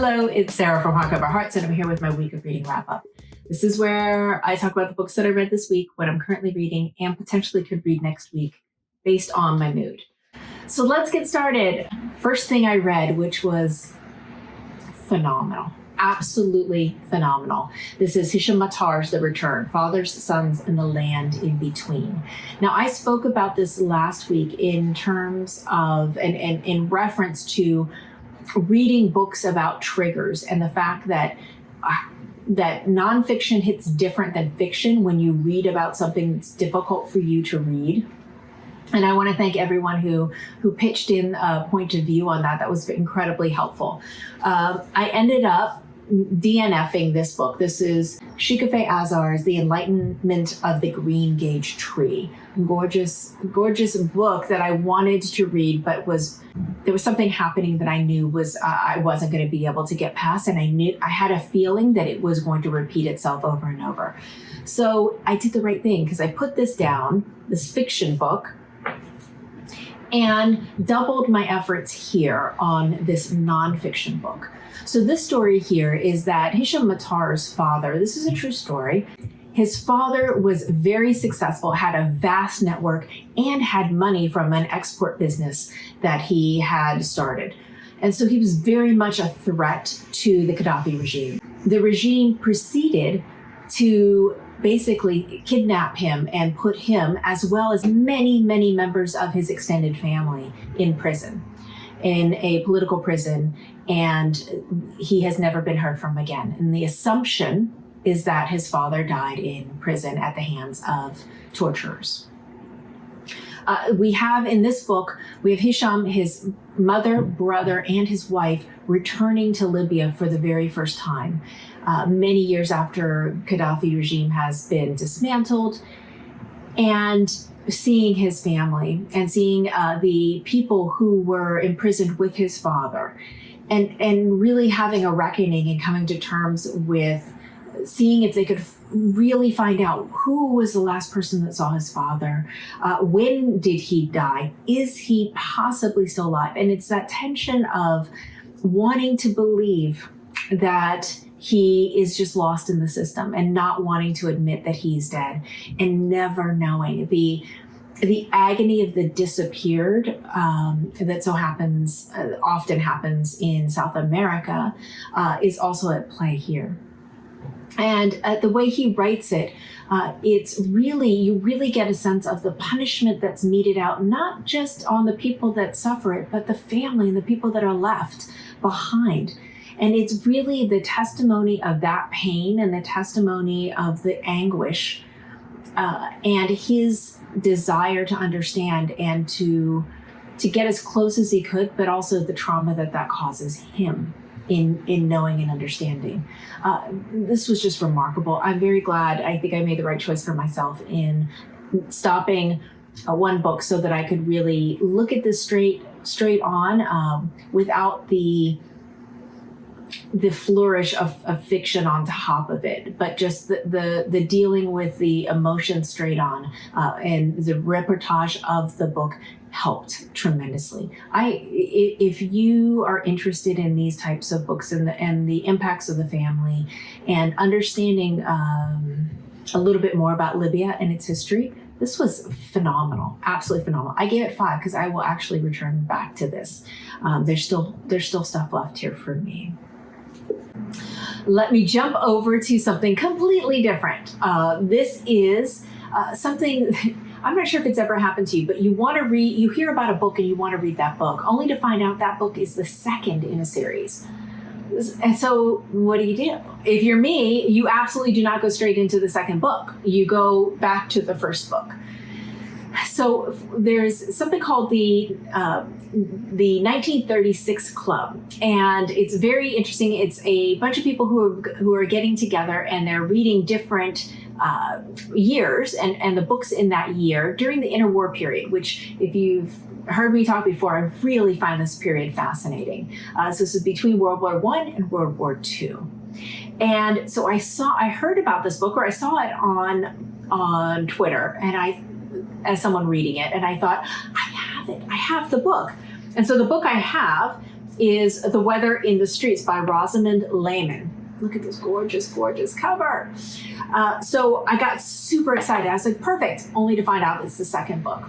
Hello, it's Sarah from Hardcover Hearts, and I'm here with my week of reading wrap-up. This is where I talk about the books that I read this week, what I'm currently reading, and potentially could read next week based on my mood. So let's get started. First thing I read, which was phenomenal. Absolutely phenomenal. This is Hisham Matar's The Return, Fathers, Sons, and the Land in Between. Now, I spoke about this last week in terms of, and in reference to reading books about triggers and the fact that nonfiction hits different than fiction when you read about something that's difficult for you to read. And I want to thank everyone who pitched in a point of view on that. That was incredibly helpful. I ended up DNFing this book. This is Shikafeh Azar's The Enlightenment of the Greengage Tree. Gorgeous book that I wanted to read, but there was something happening that I knew I wasn't going to be able to get past, and I had a feeling that it was going to repeat itself over and over. So I did the right thing because I put this down, this fiction book, and doubled my efforts here on this nonfiction book. So this story here is that Hisham Matar's father, this is a true story, his father was very successful, had a vast network, and had money from an export business that he had started. And so he was very much a threat to the Gaddafi regime. The regime proceeded to basically kidnap him and put him, as well as many, many members of his extended family, in prison, in a political prison, and he has never been heard from again. And the assumption is that his father died in prison at the hands of torturers. We have in this book, we have Hisham, his mother, brother, and his wife returning to Libya for the very first time, many years after Gaddafi regime has been dismantled, and seeing his family and seeing the people who were imprisoned with his father, and really having a reckoning and coming to terms with seeing if they could really find out who was the last person that saw his father, when did he die, is he possibly still alive? And it's that tension of wanting to believe that he is just lost in the system and not wanting to admit that he's dead, and never knowing the agony of the disappeared that so happens, often happens in South America, is also at play here. And the way he writes it, you really get a sense of the punishment that's meted out, not just on the people that suffer it, but the family and the people that are left behind. And it's really the testimony of that pain and the testimony of the anguish and his desire to understand and to get as close as he could, but also the trauma that causes him in knowing and understanding. This was just remarkable. I'm very glad. I think I made the right choice for myself in stopping one book so that I could really look at this straight on without the flourish of fiction on top of it, but just the dealing with the emotion straight on, and the reportage of the book helped tremendously. If you are interested in these types of books and the impacts of the family and understanding a little bit more about Libya and its history, this was phenomenal, absolutely phenomenal. I gave it 5 because I will actually return back to this. There's still stuff left here for me. Let me jump over to something completely different. This is something, I'm not sure if it's ever happened to you, but you hear about a book and you want to read that book, only to find out that book is the second in a series. And so what do? If you're me, you absolutely do not go straight into the second book. You go back to the first book. So there's something called the 1936 Club, and it's very interesting. It's a bunch of people who are getting together, and they're reading different years and the books in that year during the interwar period, which, if you've heard me talk before, I really find this period fascinating. So this is between World War I and World War II. And so I heard about this book, or I saw it on Twitter, and as someone reading it, and I thought, I have it. I have the book. And so the book I have is The Weather in the Streets by Rosamond Lehmann. Look at this gorgeous, gorgeous cover. So I got super excited. I was like, perfect, only to find out it's the second book.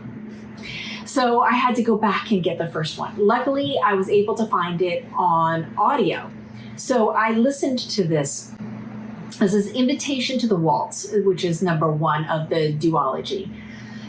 So I had to go back and get the first one. Luckily, I was able to find it on audio. So I listened to this. This is Invitation to the Waltz, which is number 1 of the duology.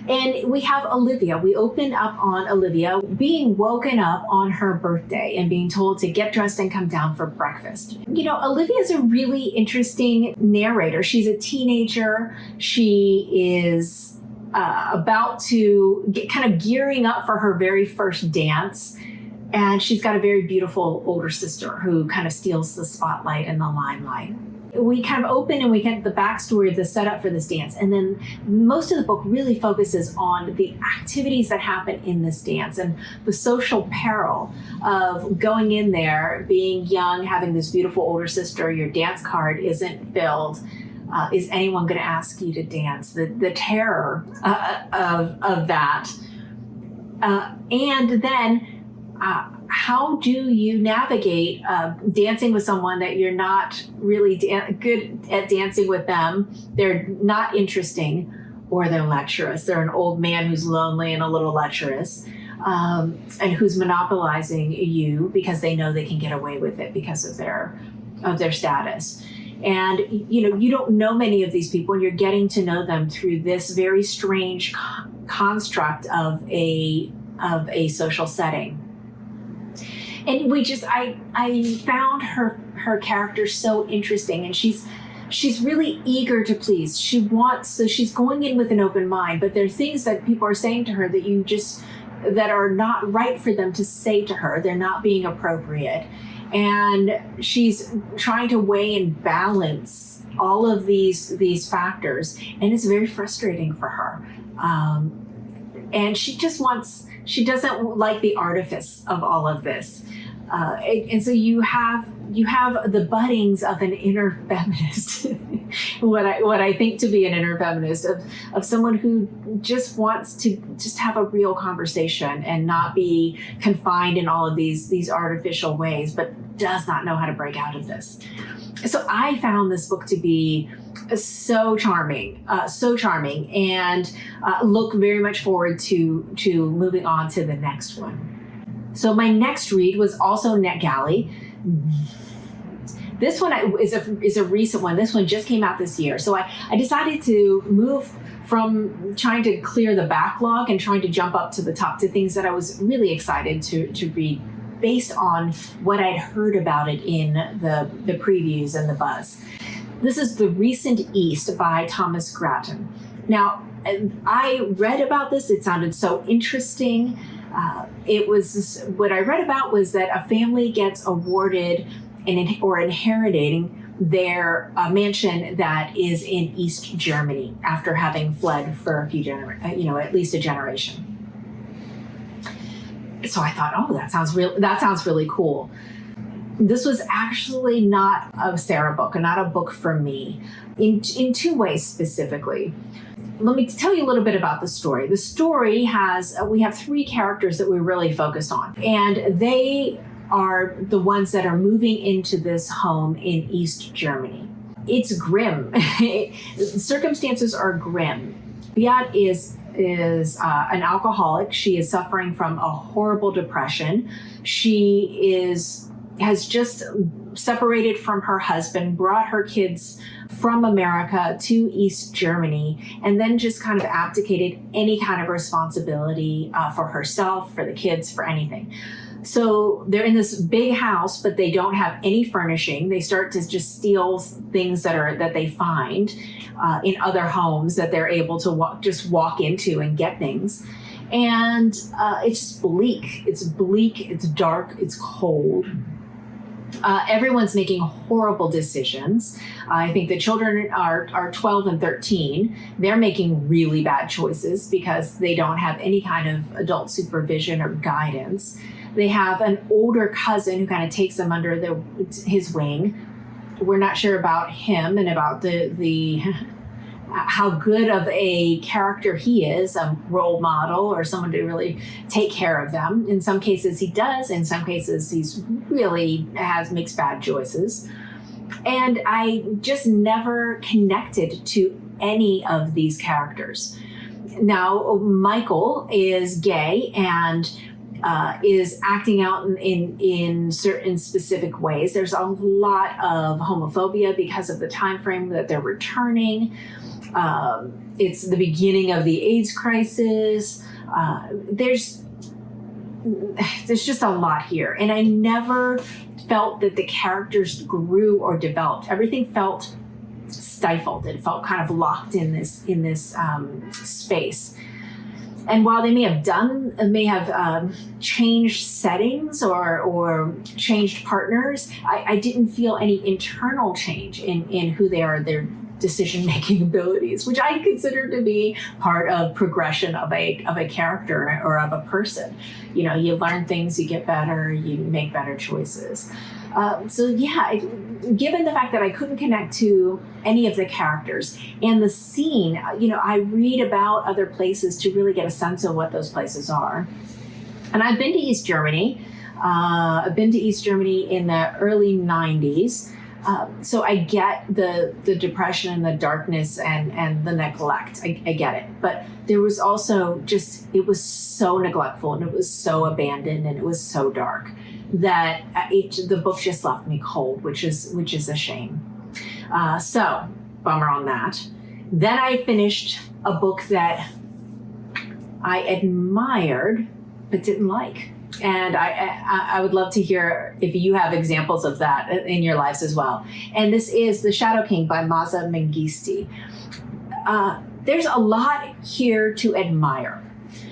And we have Olivia. We open up on Olivia being woken up on her birthday and being told to get dressed and come down for breakfast. You know, Olivia is a really interesting narrator. She's a teenager. She is about to get kind of gearing up for her very first dance. And she's got a very beautiful older sister who kind of steals the spotlight and the limelight. We kind of open and we get the backstory of the setup for this dance. And then most of the book really focuses on the activities that happen in this dance and the social peril of going in there, being young, having this beautiful older sister, your dance card isn't filled. Is anyone going to ask you to dance? The terror of that. And then how do you navigate dancing with someone that you're not really good at dancing with them? They're not interesting, or they're lecherous. They're an old man who's lonely and a little lecherous, and who's monopolizing you because they know they can get away with it because of their status. And you know, you don't know many of these people, and you're getting to know them through this very strange construct of a social setting. And I found her character so interesting, and she's really eager to please. So she's going in with an open mind, but there are things that people are saying to her that are not right for them to say to her. They're not being appropriate. And she's trying to weigh and balance all of these factors, and it's very frustrating for her. And she doesn't like the artifice of all of this. And so you have the buddings of an inner feminist, what I think to be an inner feminist, of someone who just wants to just have a real conversation and not be confined in all of these artificial ways, but does not know how to break out of this. So I found this book to be so charming, and look very much forward to moving on to the next one. So my next read was also NetGalley. This one is a recent one. This one just came out this year. So I decided to move from trying to clear the backlog and trying to jump up to the top to things that I was really excited to read based on what I'd heard about it in the previews and the buzz. This is The Recent East by Thomas Gratton. Now, I read about this. It sounded so interesting. What I read about was that a family gets awarded or inheriting their mansion that is in East Germany after having fled for a few at least a generation. So I thought, oh, that sounds really cool. This was actually not a Sarah book, and not a book for me, in two ways specifically. Let me tell you a little bit about the story. The story we have 3 characters that we're really focused on, and they are the ones that are moving into this home in East Germany. It's grim. Circumstances are grim. Beat is an alcoholic. She is suffering from a horrible depression. She has just separated from her husband, brought her kids from America to East Germany, and then just kind of abdicated any kind of responsibility for herself, for the kids, for anything. So they're in this big house, but they don't have any furnishing. They start to just steal things that they find in other homes that they're able to walk into and get things. And it's just bleak. It's bleak. It's dark. It's cold. Everyone's making horrible decisions. I think the children are 12 and 13. They're making really bad choices because they don't have any kind of adult supervision or guidance. They have an older cousin who kind of takes them under his wing. We're not sure about him and about the how good of a character he is, a role model or someone to really take care of them. In some cases he does, in some cases he's really makes bad choices. And I just never connected to any of these characters. Now, Michael is gay and is acting out in certain specific ways. There's a lot of homophobia because of the time frame that they're returning. It's the beginning of the AIDS crisis. There's just a lot here. And I never felt that the characters grew or developed. Everything felt stifled. It felt kind of locked in this space. And while they may have changed settings or changed partners, I didn't feel any internal change in who they are, their decision-making abilities, which I consider to be part of progression of a character or of a person. You know, you learn things, you get better, you make better choices. So yeah, given the fact that I couldn't connect to any of the characters and the scene, you know, I read about other places to really get a sense of what those places are. And I've been to East Germany. I've been to East Germany in the early 90s. So I get the depression and the darkness and the neglect. I get it. But there was also just, it was so neglectful and it was so abandoned and it was so dark that the book just left me cold, which is a shame. So bummer on that. Then I finished a book that I admired but didn't like. And I would love to hear if you have examples of that in your lives as well. And this is The Shadow King by Maaza Mengiste. There's a lot here to admire.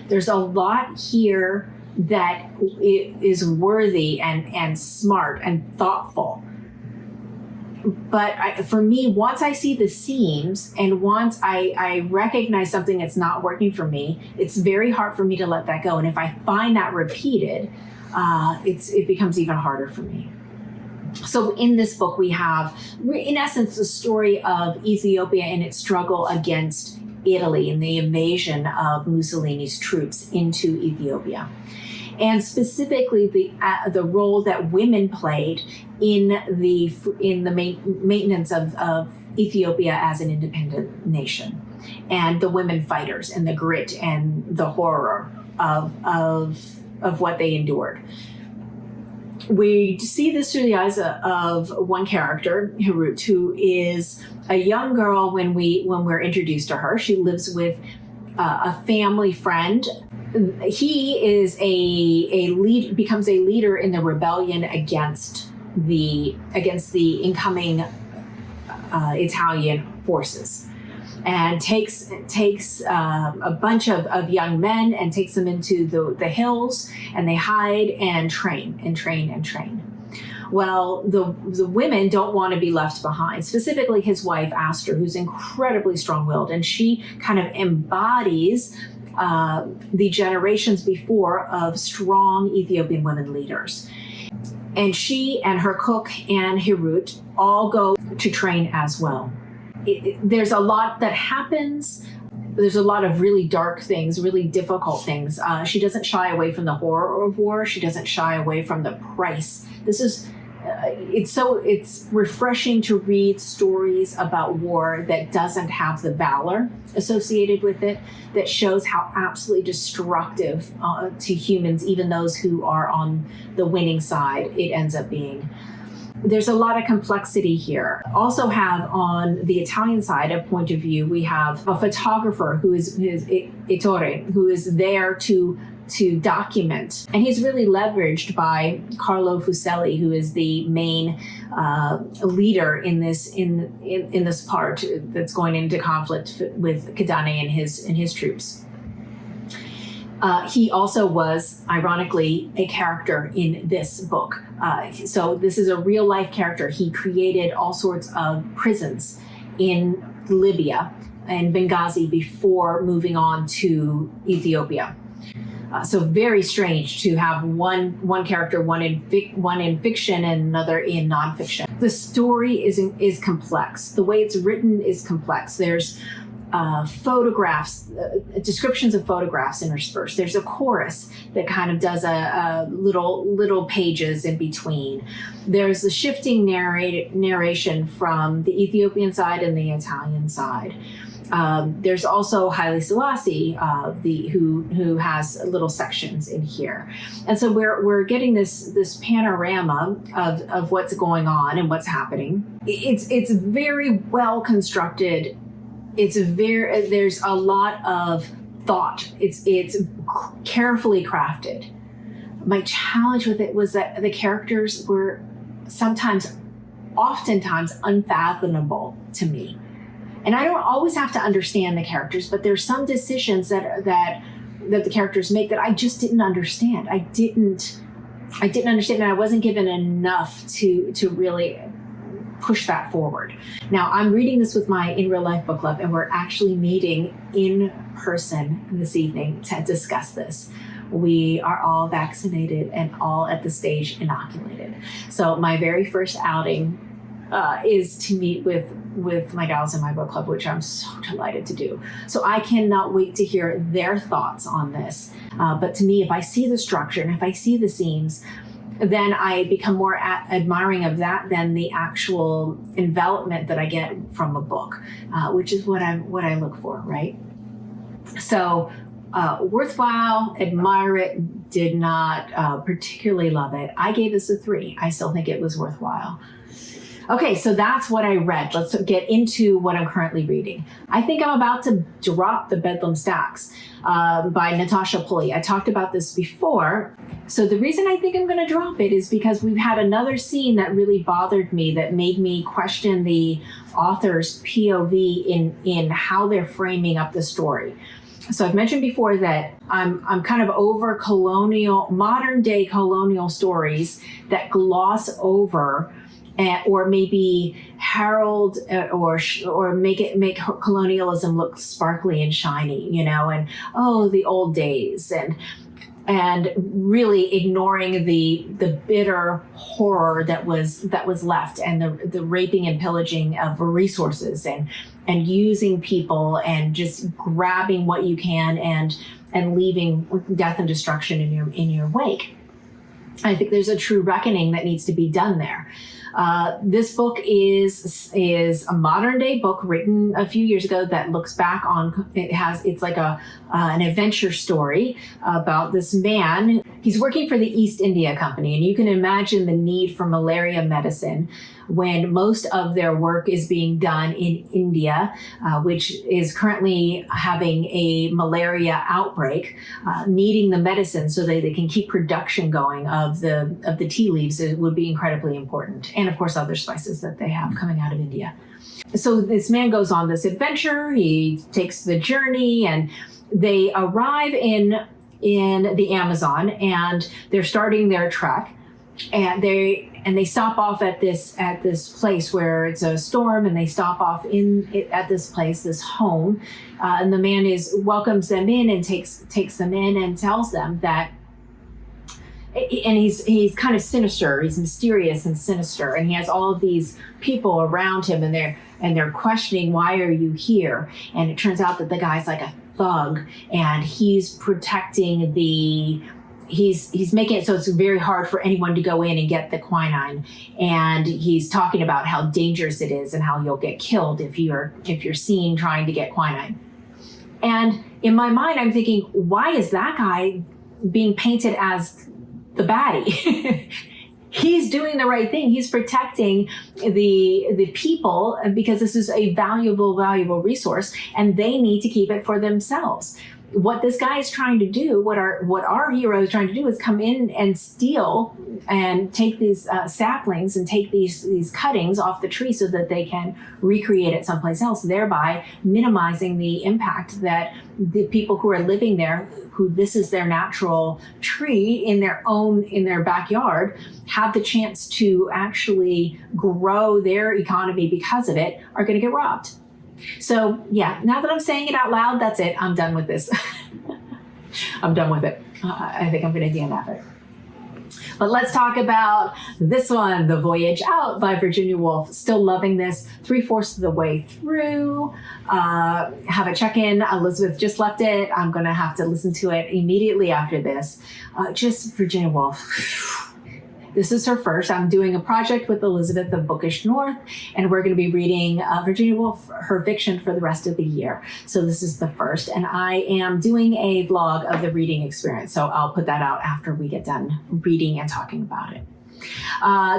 There's a lot here that is worthy and smart and thoughtful. But for me, once I see the seams and once I recognize something that's not working for me, it's very hard for me to let that go. And if I find that repeated, it becomes even harder for me. So in this book, we have, in essence, the story of Ethiopia and its struggle against Italy and the invasion of Mussolini's troops into Ethiopia. And specifically the role that women played in the maintenance of Ethiopia as an independent nation, and the women fighters and the grit and the horror of what they endured. We see this through the eyes of one character, Hirut, who is a young girl when we're introduced to her. She lives with a family friend. He is becomes a leader in the rebellion against the incoming Italian forces, and takes a bunch of young men and takes them into the hills, and they hide and train. Well, the women don't want to be left behind, specifically his wife, Aster, who's incredibly strong-willed, and she kind of embodies the generations before of strong Ethiopian women leaders. And she and her cook and Hirut all go to train as well. There's a lot that happens. There's a lot of really dark things, really difficult things. She doesn't shy away from the horror of war. She doesn't shy away from the price. This is it's refreshing to read stories about war that doesn't have the valor associated with it, that shows how absolutely destructive to humans, even those who are on the winning side, it ends up being. There's a lot of complexity here. Also have on the Italian side a point of view, we have a photographer who is Ettore, who is there to document. And he's really leveraged by Carlo Fuseli, who is the main leader in this part that's going into conflict with Kidane and his troops. He also was, ironically, a character in this book. So this is a real life character. He created all sorts of prisons in Libya and Benghazi before moving on to Ethiopia. So very strange to have one character, one in fiction and another in nonfiction. The story is complex. The way it's written is complex. There's photographs, descriptions of photographs interspersed. There's a chorus that kind of does a little pages in between. There's the shifting narration from the Ethiopian side and the Italian side. There's also Haile Selassie, who has little sections in here, and so we're getting this panorama of what's going on and what's happening. It's very well constructed. There's a lot of thought. It's carefully crafted. My challenge with it was that the characters were oftentimes unfathomable to me. And I don't always have to understand the characters, but there's some decisions that the characters make that I just didn't understand. I didn't understand, and I wasn't given enough to really push that forward. Now, I'm reading this with my In Real Life book club, and we're actually meeting in person this evening to discuss this. We are all vaccinated and all at the stage inoculated. So my very first outing is to meet with my gals in my book club, which I'm so delighted to do. So I cannot wait to hear their thoughts on this. But to me, if I see the structure and if I see the seams, then I become more admiring of that than the actual envelopment that I get from a book, which is what I look for, right? So worthwhile, admire it, did not particularly love it. I gave this a 3. I still think it was worthwhile. Okay, so that's what I read. Let's get into what I'm currently reading. I think I'm about to drop the Bedlam Stacks by Natasha Pulley. I talked about this before. So the reason I think I'm going to drop it is because we've had another scene that really bothered me, that made me question the author's POV in how they're framing up the story. So I've mentioned before that I'm kind of over modern day colonial stories that gloss over or maybe herald or make colonialism look sparkly and shiny, and the old days, and really ignoring the bitter horror that was left, and the raping and pillaging of resources, and using people and just grabbing what you can and leaving death and destruction in your wake. I think there's a true reckoning that needs to be done there. This book is a modern day book written a few years ago that looks back on, it's like an adventure story about this man. He's working for the East India Company, and you can imagine the need for malaria medicine when most of their work is being done in India, which is currently having a malaria outbreak, needing the medicine so that they can keep production going of the tea leaves. It would be incredibly important. And of course, other spices that they have coming out of India. So this man goes on this adventure. He takes the journey, and they arrive in the Amazon, and they're starting their trek, and they stop off at this place where it's a storm, and they stop off at this place, this home, and the man welcomes them in and takes them in and tells them that. And he's kind of sinister. He's mysterious and sinister, and he has all of these people around him, and they're questioning, why are you here? And it turns out that the guy's like a thug, and he's protecting he's making it so it's very hard for anyone to go in and get the quinine, and he's talking about how dangerous it is and how you'll get killed if you're seen trying to get quinine. And in my mind, I'm thinking, why is that guy being painted as the baddie? He's doing the right thing. He's protecting the people, because this is a valuable resource, and they need to keep it for themselves. What this guy is trying to do, what our hero is trying to do, is come in and steal and take these saplings and take these cuttings off the tree so that they can recreate it someplace else, thereby minimizing the impact that the people who are living there, who this is their natural tree in their backyard, have the chance to actually grow their economy because of it, are going to get robbed. So yeah, now that I'm saying it out loud, that's it. I'm done with this. I'm done with it. I think I'm going to DNF it. But let's talk about this one, The Voyage Out by Virginia Woolf. Still loving this, 3/4 of the way through. Have a check-in. Elizabeth just left it. I'm going to have to listen to it immediately after this. Just Virginia Woolf. This is her first. I'm doing a project with Elizabeth of Bookish North, and we're going to be reading Virginia Woolf, her fiction, for the rest of the year. So this is the first, and I am doing a vlog of the reading experience. So I'll put that out after we get done reading and talking about it.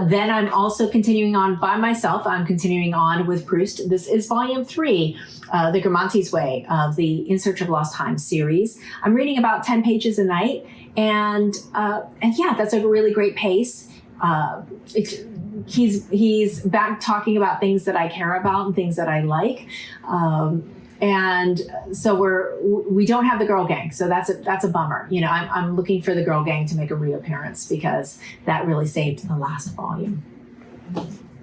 Then I'm also continuing on by myself. I'm continuing on with Proust. This is volume 3, The Guermantes Way of the In Search of Lost Time series. I'm reading about 10 pages a night, and yeah, that's a really great pace. He's back talking about things that I care about and things that I like. And so we don't have the girl gang. So that's a bummer. You know, I'm looking for the girl gang to make a reappearance because that really saved the last volume.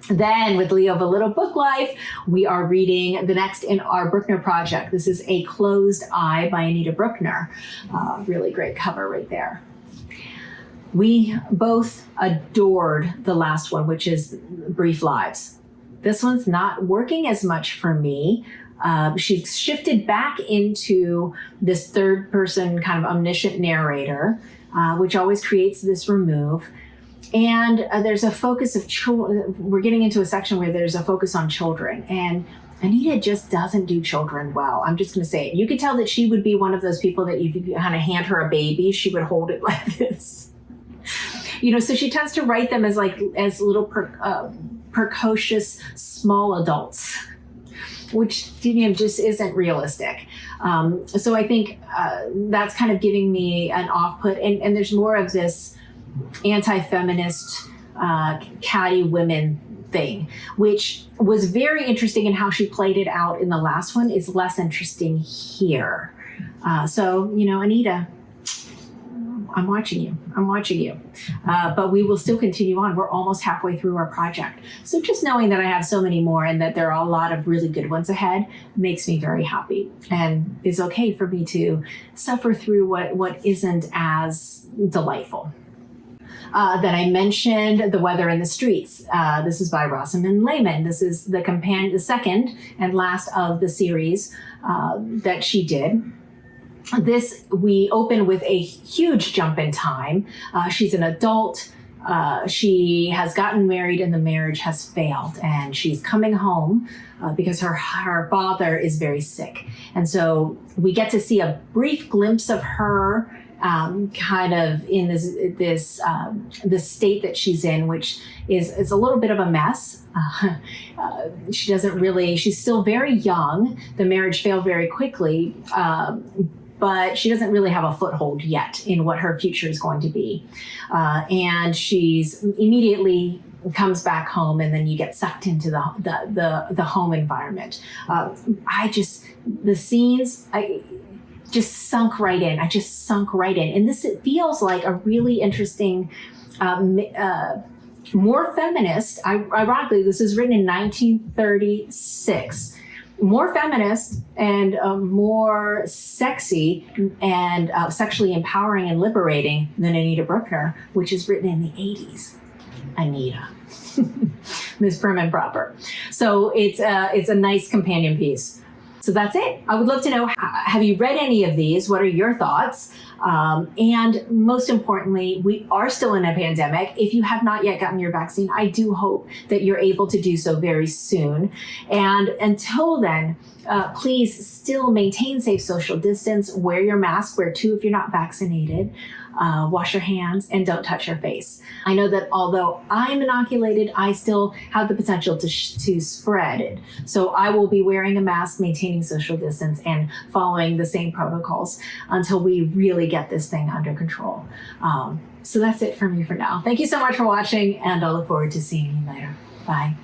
Then with Leo of a Little Book Life, we are reading the next in our Brookner project. This is A Closed Eye by Anita Brookner. Really great cover right there. We both adored the last one, which is Brief Lives. This one's not working as much for me. She's shifted back into this third person kind of omniscient narrator, which always creates this remove. And there's a focus of we're getting into a section where there's a focus on children, and Anita just doesn't do children well. I'm just going to say it. You could tell that she would be one of those people that if you kind of hand her a baby, she would hold it like this. You know, so she tends to write them as little precocious small adults, which, you know, just isn't realistic. So I think that's kind of giving me an off-put, and there's more of this anti-feminist catty women thing, which was very interesting in how she played it out in the last one, is less interesting here. So, you know, Anita, I'm watching you. But we will still continue on. We're almost halfway through our project. So just knowing that I have so many more and that there are a lot of really good ones ahead makes me very happy, and is okay for me to suffer through what isn't as delightful. Then I mentioned The Weather in the Streets. This is by Rosamond Lehmann. This is the second and last of the series that she did. This, we open with a huge jump in time. She's an adult. She has gotten married and the marriage has failed, and she's coming home because her father is very sick. And so we get to see a brief glimpse of her kind of in this state that she's in, which is a little bit of a mess. She's still very young. The marriage failed very quickly. But she doesn't really have a foothold yet in what her future is going to be. And she's immediately comes back home, and then you get sucked into the home environment. The scenes, I just sunk right in. And it feels like a really interesting, more feminist, ironically, this is written in 1936, more feminist and more sexy and sexually empowering and liberating than Anita Brookner, which is written in the 80s. Anita. Ms. Prim and Proper. So it's a nice companion piece. So that's it. I would love to know, have you read any of these? What are your thoughts? And most importantly, we are still in a pandemic. If you have not yet gotten your vaccine, I do hope that you're able to do so very soon. And until then, please still maintain safe social distance, wear your mask, wear 2 if you're not vaccinated, wash your hands, and don't touch your face. I know that although I'm inoculated, I still have the potential to spread it. So I will be wearing a mask, maintaining social distance, and following the same protocols until we really get this thing under control. So that's it for me for now. Thank you so much for watching, and I'll look forward to seeing you later. Bye.